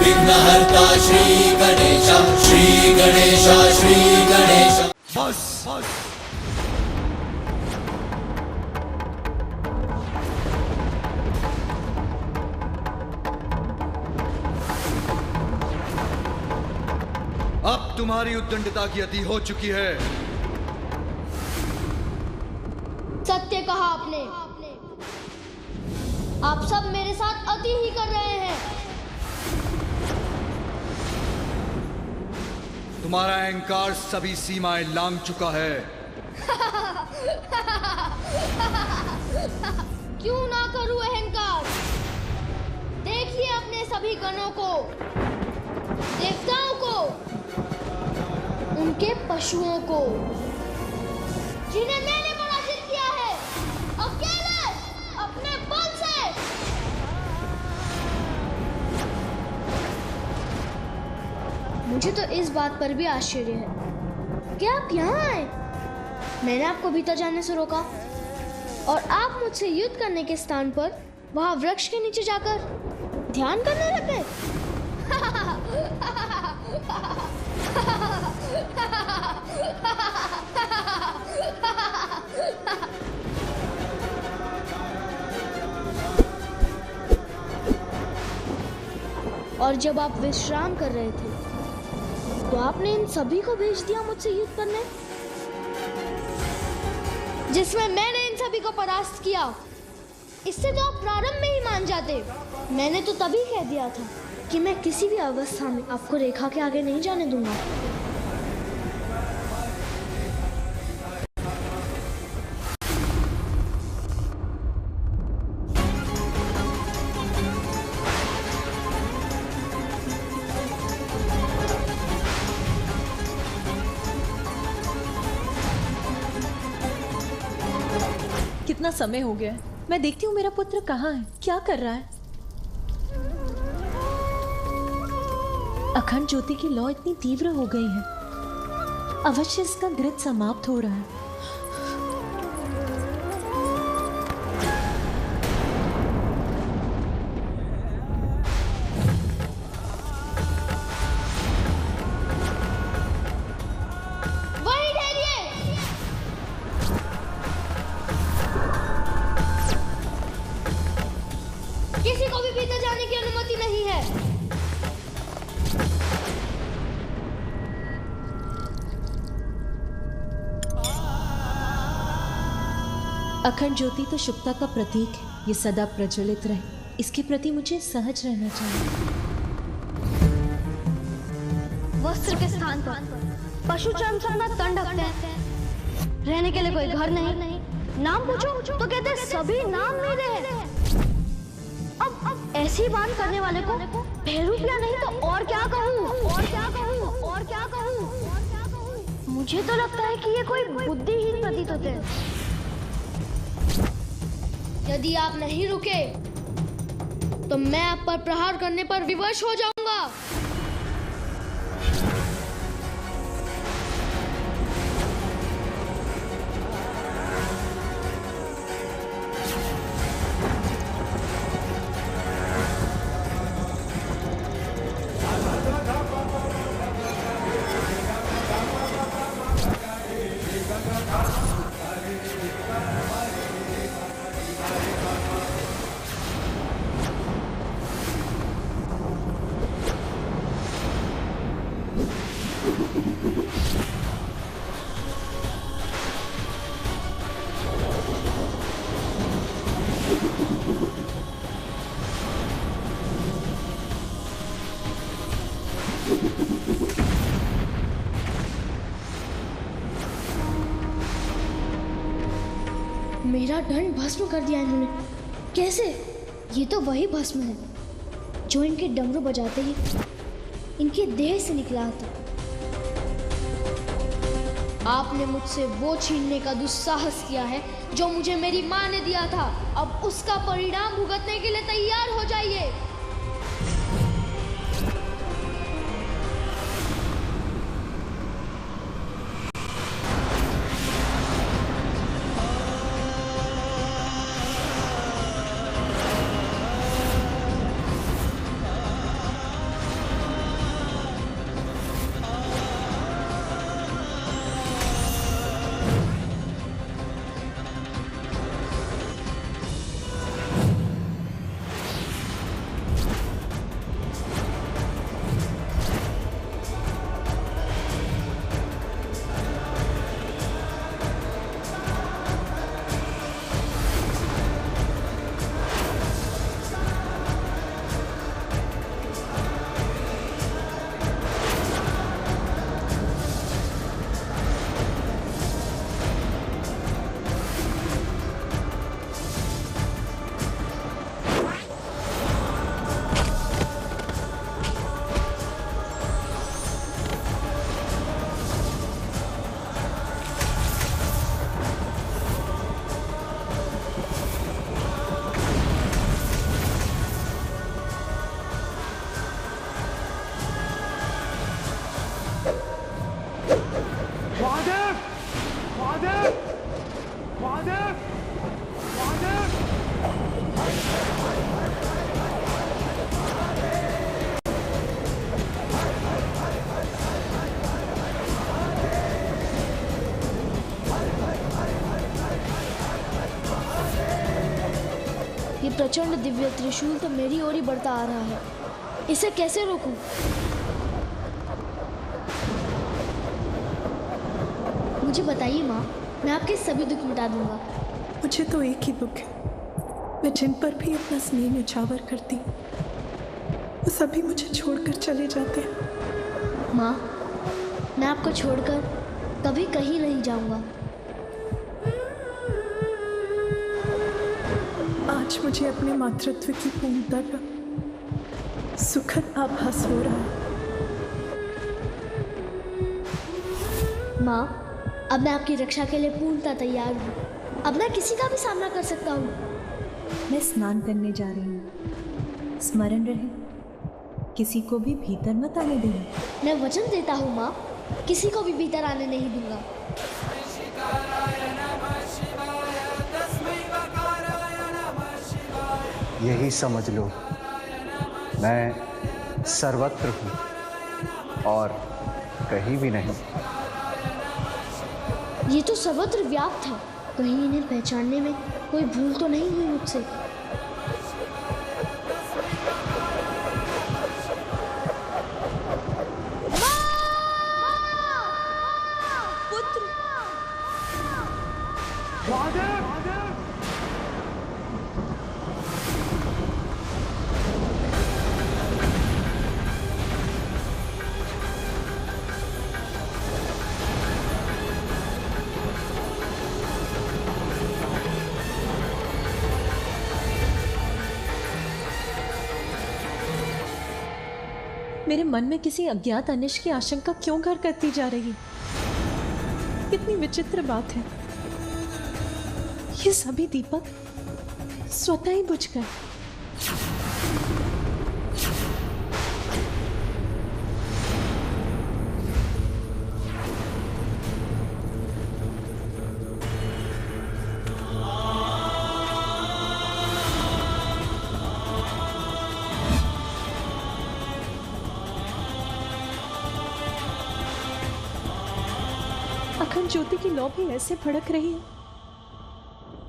विघ्नहर्ता श्री गणेश, श्री गणेश, श्री गणेश। बस बस। अब तुम्हारी उद्दंडता की अति हो चुकी है। सत्य कहा आपने। आप सब मेरे साथ अति ही कर रहे हैं। तुम्हारा अहंकार सभी सीमाएं लांघ चुका है। क्यों ना करूं अहंकार? देखिए अपने सभी गणों को, देवताओं को, उनके पशुओं को, जिन्हें मैंने पराजित किया है अकेले अपने बल से। मुझे तो इस बात पर भी आश्चर्य है कि आप यहाँ आए। मैंने आपको भीतर जाने से रोका और आप मुझसे युद्ध करने के स्थान पर वहां वृक्ष के नीचे जाकर ध्यान करने लगे। और जब आप विश्राम कर रहे थे तो आपने इन सभी को भेज दिया मुझसे युद्ध करने, जिसमें मैंने इन सभी को परास्त किया। इससे तो आप प्रारंभ में ही मान जाते। मैंने तो तभी कह दिया था कि मैं किसी भी अवस्था में आपको रेखा के आगे नहीं जाने दूंगा। कितना समय हो गया है। मैं देखती हूँ मेरा पुत्र कहाँ है, क्या कर रहा है। अखंड ज्योति की लौ इतनी तीव्र हो गई है, अवश्य इसका घृत समाप्त हो रहा है। किसी को भी भीतर जाने की अनुमति नहीं है। अखंड ज्योति तो शुभता का प्रतीक है, ये सदा प्रज्वलित रहे, इसके प्रति मुझे सहज रहना चाहिए। वस्त्र के स्थान पर पशु चर्म से अपना तन ढकते हैं। रहने के लिए कोई घर नहीं। नाम पूछो तो कहते हैं सभी नाम मेरे हैं। अब ऐसी बात करने वाले को बेरूपिया नहीं तो और क्या कहूँ? मुझे तो लगता है कि ये कोई बुद्धिहीन प्रतीत होते हैं। यदि आप नहीं रुके तो मैं आप पर प्रहार करने पर विवश हो जाऊंगा। मेरा दंड भस्म कर दिया इन्होंने। कैसे? ये तो वही भस्म है जो इनके डमरू बजाते ही इनके देह से निकला था। आपने मुझसे वो छीनने का दुस्साहस किया है जो मुझे मेरी माँ ने दिया था। अब उसका परिणाम भुगतने के लिए तैयार हो जाइए। प्रचंड दिव्य त्रिशूल तो मेरी ओर ही बढ़ता आ रहा है। इसे कैसे रोकूं? मुझे बताइए माँ, मैं आपके सभी दुख मिटा दूंगा। मुझे तो एक ही दुख है, मैं जिन पर भी अपना स्नेह न्यौछावर करती हूँ वो सभी मुझे छोड़कर चले जाते हैं। माँ, मैं आपको छोड़कर कभी कहीं नहीं जाऊंगा। आज मुझे अपने मातृत्व की पूर्णता का सुखद आभास हो रहा है। माँ, अब मैं आपकी रक्षा के लिए पूर्णतः तैयार हूँ। अब मैं किसी का भी सामना कर सकता हूँ। मैं स्नान करने जा रही हूँ, स्मरण रहे किसी को भी भीतर मत आने देना। मैं वचन देता हूँ माँ, किसी को भी भीतर आने नहीं दूंगा। यही समझ लो, मैं सर्वत्र हूँ और कहीं भी नहीं। ये तो सर्वत्र व्याप्त है, कहीं इन्हें पहचानने में कोई भूल तो नहीं हुई मुझसे। मेरे मन में किसी अज्ञात अनिष्ट की आशंका क्यों घर करती जा रही? कितनी विचित्र बात है। ये सभी दीपक स्वतः ही बुझ गए। अखंड ज्योति की लौ भी ऐसे भड़क रही है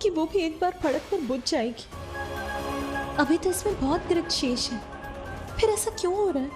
कि वो भी एक बार भड़क कर बुझ जाएगी। अभी तो इसमें बहुत दृढ़ शेष है, फिर ऐसा क्यों हो रहा है?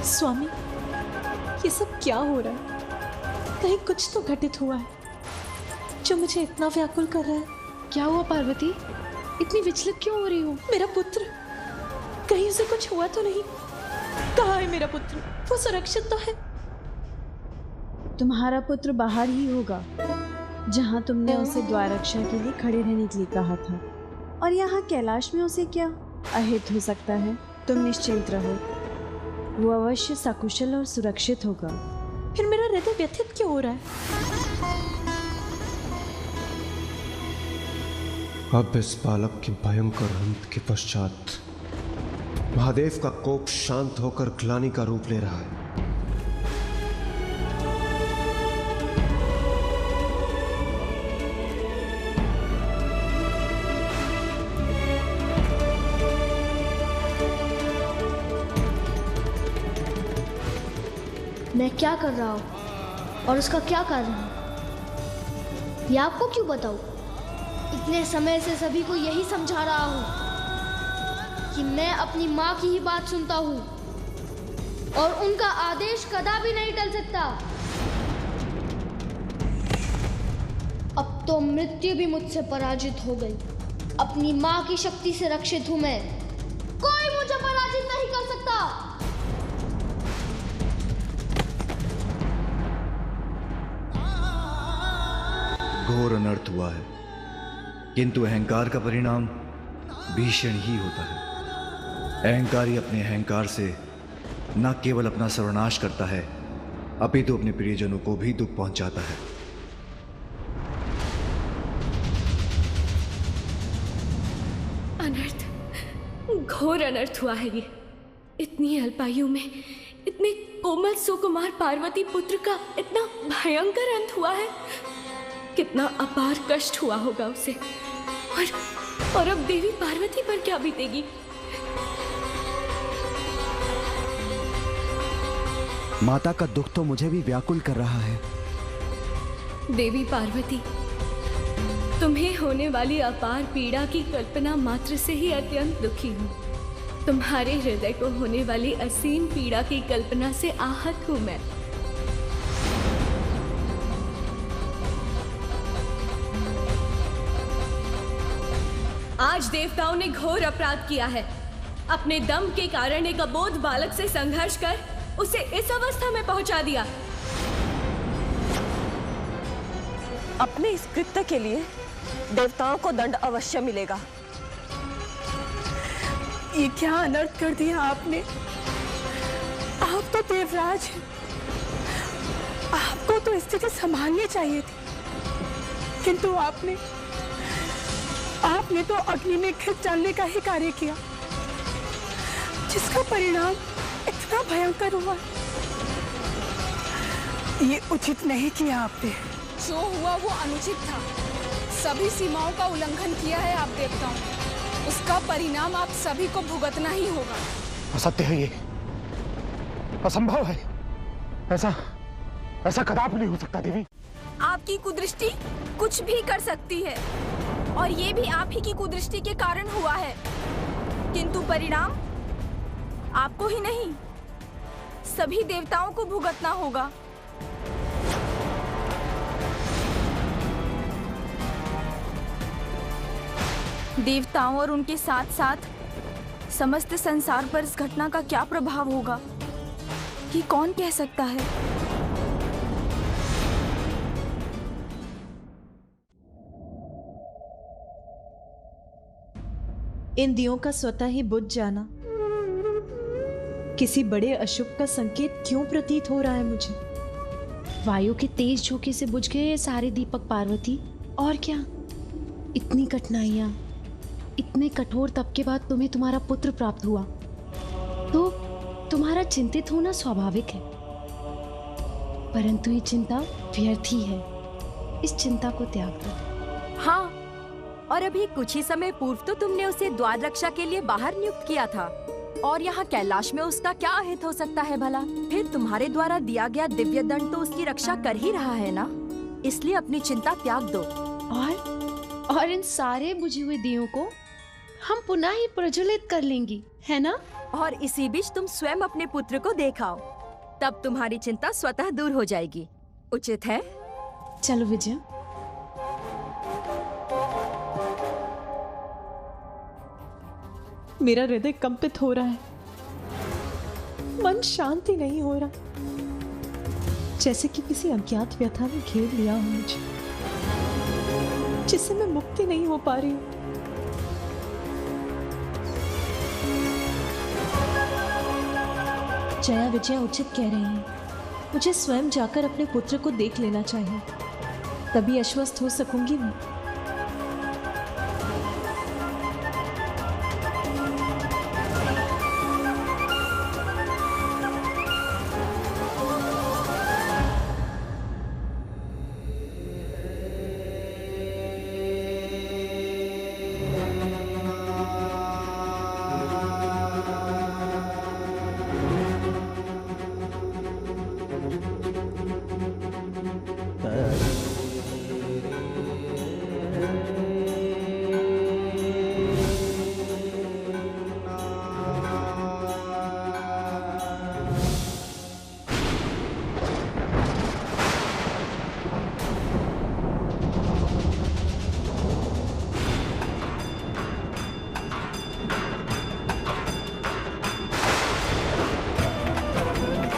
स्वामी, ये सब क्या हो रहा है? कहीं कुछ तो घटित हुआ है जो मुझे इतना व्याकुल कर रहा है। क्या हुआ पार्वती? इतनी विचलित क्यों हो रही हो? मेरा पुत्र, कहीं उसे कुछ हुआ तो नहीं? कहाँ है मेरा पुत्र? वो सुरक्षित तो है? तुम्हारा पुत्र बाहर ही होगा, जहाँ तुमने उसे द्वाररक्षा के लिए खड़े रहने के लिए कहा था। और यहाँ कैलाश में उसे क्या अहित हो सकता है? तुम निश्चिंत रहो, वो अवश्य सकुशल और सुरक्षित होगा। फिर मेरा हृदय व्यथित क्यों हो रहा है? अब इस बालक के भयंकर अंत के पश्चात महादेव का कोप शांत होकर ग्लानि का रूप ले रहा है। मैं क्या कर रहा हूँ और उसका क्या कारण है, ये आपको क्यों बताऊं? इतने समय से सभी को यही समझा रहा हूँ कि मैं अपनी माँ की ही बात सुनता हूँ और उनका आदेश कदापि नहीं टल सकता। अब तो मृत्यु भी मुझसे पराजित हो गई। अपनी माँ की शक्ति से रक्षित हूँ मैं, कोई मुझे पराजित नहीं कर सकता। घोर अनर्थ हुआ है, किंतु अहंकार का परिणाम भीषण ही होता है। अहंकारी अपने अहंकार से न केवल अपना सर्वनाश करता है, अपितु अपने प्रियजनों को भी दुख पहुंचाता है। अनर्थ, घोर अनर्थ हुआ है ये। इतनी अल्पायु में इतने कोमल सुकुमार पार्वती पुत्र का इतना भयंकर अंत हुआ है। कितना अपार कष्ट हुआ होगा उसे, और अब देवी पार्वती पर क्या बीतेगी? माता का दुख तो मुझे भी व्याकुल कर रहा है। देवी पार्वती, तुम्हें होने वाली अपार पीड़ा की कल्पना मात्र से ही अत्यंत दुखी हूँ। तुम्हारे हृदय को होने वाली असीम पीड़ा की कल्पना से आहत हूँ मैं। आज देवताओं ने घोर अपराध किया है। अपने दम के कारण एक अबोध बालक से संघर्ष कर उसे इस अवस्था में पहुंचा दिया। अपने इस कृत्य के लिए देवताओं को दंड अवश्य मिलेगा। ये क्या अनर्थ कर दिया आपने। आप तो देवराज हैं, आपको तो स्थिति संभालनी चाहिए थी, किंतु आपने तो अग्नि में खिंच डालने का ही कार्य किया, जिसका परिणाम इतना भयंकर हुआ। ये उचित नहीं किया आपने। जो हुआ वो अनुचित था। सभी सीमाओं का उल्लंघन किया है आप देवताओं, उसका परिणाम आप सभी को भुगतना ही होगा। असत्य है, ये असंभव है। ऐसा कदापि नहीं हो सकता देवी। आपकी कुदृष्टि कुछ भी कर सकती है, और ये भी आप ही की कुदृष्टि के कारण हुआ है, किंतु परिणाम आपको ही नहीं सभी देवताओं को भुगतना होगा। देवताओं और उनके साथ साथ समस्त संसार पर इस घटना का क्या प्रभाव होगा, ये कौन कह सकता है। इन दियों का स्वतः ही बुझ जाना किसी बड़े अशुभ का संकेत क्यों प्रतीत हो रहा है मुझे। वायु के तेज झोंके से बुझ गए ये सारे दीपक पार्वती। और क्या, इतनी कठिनाइयां, इतने कठोर तप के बाद तुम्हें तुम्हारा पुत्र प्राप्त हुआ, तो तुम्हारा चिंतित होना स्वाभाविक है, परंतु ये चिंता व्यर्थ ही है। इस चिंता को त्याग दो। हाँ, और अभी कुछ ही समय पूर्व तो तुमने उसे द्वार रक्षा के लिए बाहर नियुक्त किया था, और यहाँ कैलाश में उसका क्या अहित हो सकता है भला। फिर तुम्हारे द्वारा दिया गया दिव्य दंड तो उसकी रक्षा कर ही रहा है ना, इसलिए अपनी चिंता त्याग दो। और इन सारे बुझे हुए दियों को हम पुनः ही प्रज्वलित कर लेंगी, है ना? और इसी बीच तुम स्वयं अपने पुत्र को देखाओ, तब तुम्हारी चिंता स्वतः दूर हो जाएगी। उचित है? चलो विजय। मेरा हृदय कंपित हो रहा है, मन शांति नहीं हो रहा, जैसे कि किसी अज्ञात व्यथा ने घेर लिया हो मुझे, जिससे मैं मुक्ति नहीं हो पा रही हूं। जया विजया उचित कह रही हैं। मुझे स्वयं जाकर अपने पुत्र को देख लेना चाहिए, तभी आश्वस्त हो सकूंगी मैं।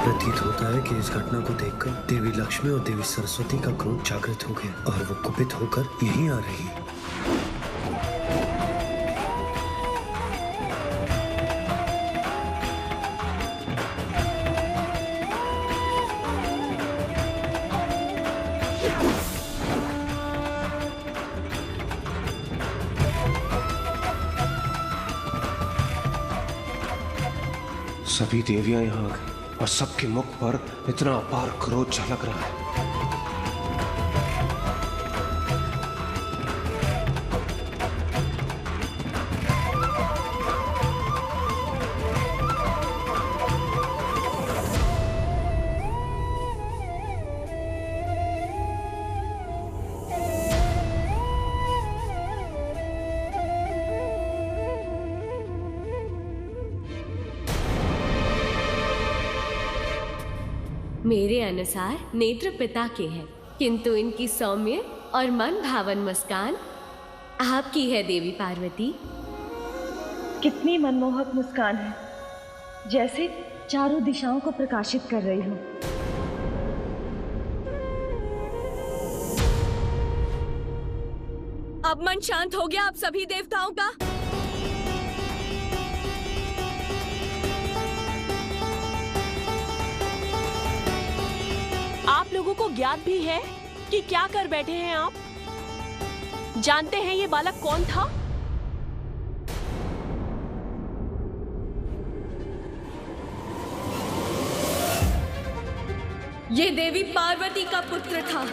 प्रतीत होता है कि इस घटना को देखकर देवी लक्ष्मी और देवी सरस्वती का क्रोध जागृत हो गया और वो कुपित होकर यहीं आ रही है। सभी देवियां यहाँ आ गई और सबके मुख पर इतना अपार क्रोध झलक रहा है। मेरे अनुसार नेत्र पिता के हैं, किंतु इनकी सौम्य और मन भावन मुस्कान आपकी है देवी पार्वती। कितनी मनमोहक मुस्कान है, जैसे चारों दिशाओं को प्रकाशित कर रही हो। अब मन शांत हो गया आप सभी देवताओं का? आप लोगों को ज्ञात भी है कि क्या कर बैठे हैं आप? जानते हैं ये बालक कौन था? ये देवी पार्वती का पुत्र था।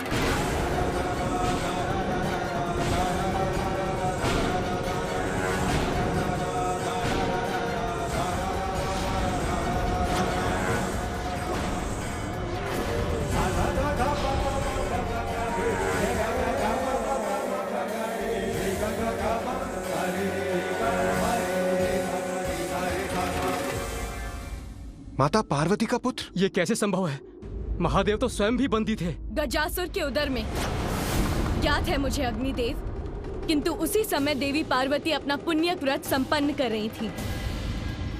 माता पार्वती का पुत्र? ये कैसे संभव है? महादेव तो स्वयं भी बंदी थे। गजासुर के उदर में। याद है मुझे अग्निदेव, किंतु उसी समय देवी पार्वती अपना पुण्यक व्रत संपन्न कर रही थी।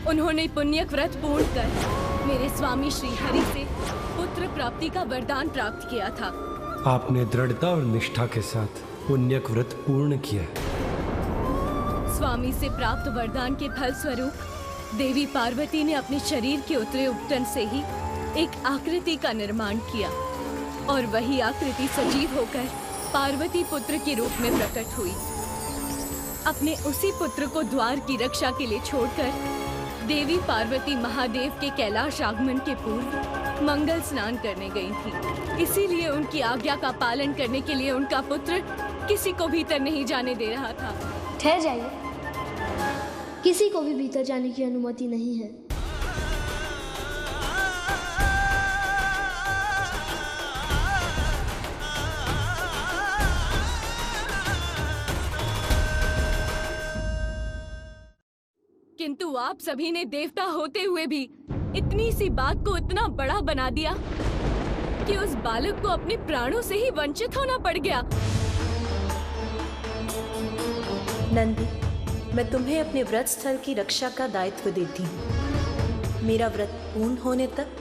उन्होंने पुण्यक व्रत पूर्ण कर मेरे स्वामी श्री हरि से पुत्र प्राप्ति का वरदान प्राप्त किया था। आपने दृढ़ता और निष्ठा के साथ पुण्यक व्रत पूर्ण किया। स्वामी से प्राप्त वरदान के फल स्वरूप देवी पार्वती ने अपने शरीर के उतरे उपटन से ही एक आकृति का निर्माण किया और वही आकृति सजीव होकर पार्वती पुत्र के रूप में प्रकट हुई। अपने उसी पुत्र को द्वार की रक्षा के लिए छोड़कर देवी पार्वती महादेव के कैलाश आगमन के पूर्व मंगल स्नान करने गई थी। इसीलिए उनकी आज्ञा का पालन करने के लिए उनका पुत्र किसी को भीतर नहीं जाने दे रहा था। ठहर जाइए, किसी को भी भीतर जाने की अनुमति नहीं है। किंतु आप सभी ने देवता होते हुए भी इतनी सी बात को इतना बड़ा बना दिया कि उस बालक को अपने प्राणों से ही वंचित होना पड़ गया। नंदी, मैं तुम्हें अपने व्रत स्थल की रक्षा का दायित्व देती हूँ। मेरा व्रत पूर्ण होने तक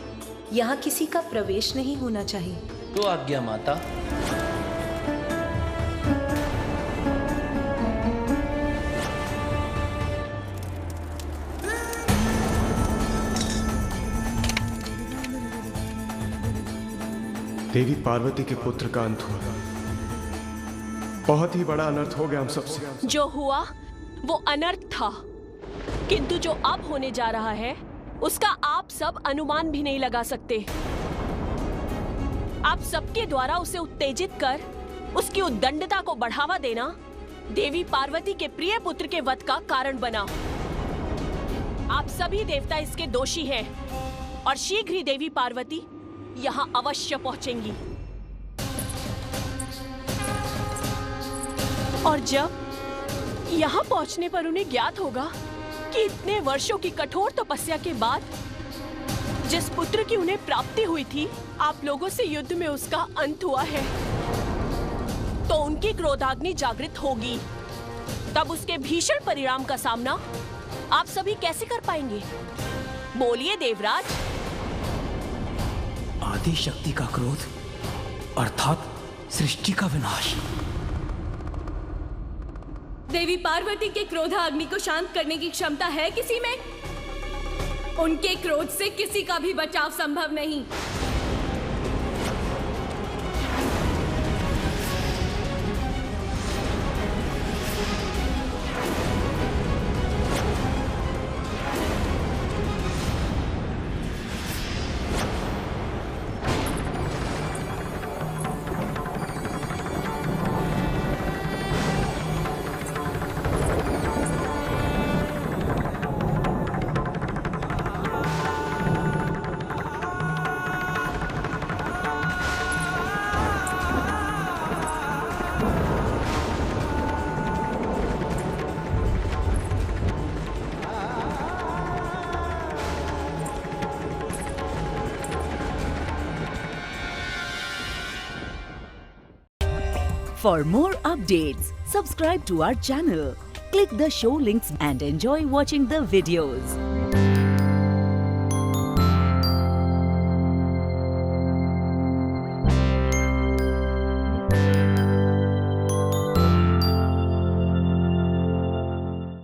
यहाँ किसी का प्रवेश नहीं होना चाहिए। तो आज्ञा माता। देवी पार्वती के पुत्र का अंत हुआ। बहुत ही बड़ा अनर्थ हो गया हम सबसे। जो हुआ वो अनर्थ था, किंतु जो अब होने जा रहा है उसका आप सब अनुमान भी नहीं लगा सकते। आप सबके द्वारा उसे उत्तेजित कर उसकी उद्दंडता को बढ़ावा देना देवी पार्वती के प्रिय पुत्र के वध का कारण बना। आप सभी देवता इसके दोषी हैं और शीघ्र ही देवी पार्वती यहाँ अवश्य पहुंचेंगी। और जब यहाँ पहुंचने पर उन्हें ज्ञात होगा कि इतने वर्षों की कठोर तपस्या के बाद जिस पुत्र की उन्हें प्राप्ति हुई थी, आप लोगों से युद्ध में उसका अंत हुआ है, तो उनकी क्रोधाग्नि जागृत होगी। तब उसके भीषण परिणाम का सामना आप सभी कैसे कर पाएंगे? बोलिए देवराज। आदि शक्ति का क्रोध अर्थात सृष्टि का विनाश। देवी पार्वती के क्रोधाग्नि को शांत करने की क्षमता है किसी में? उनके क्रोध से किसी का भी बचाव संभव नहीं। For more updates, subscribe to our channel, click the show links and enjoy watching the videos.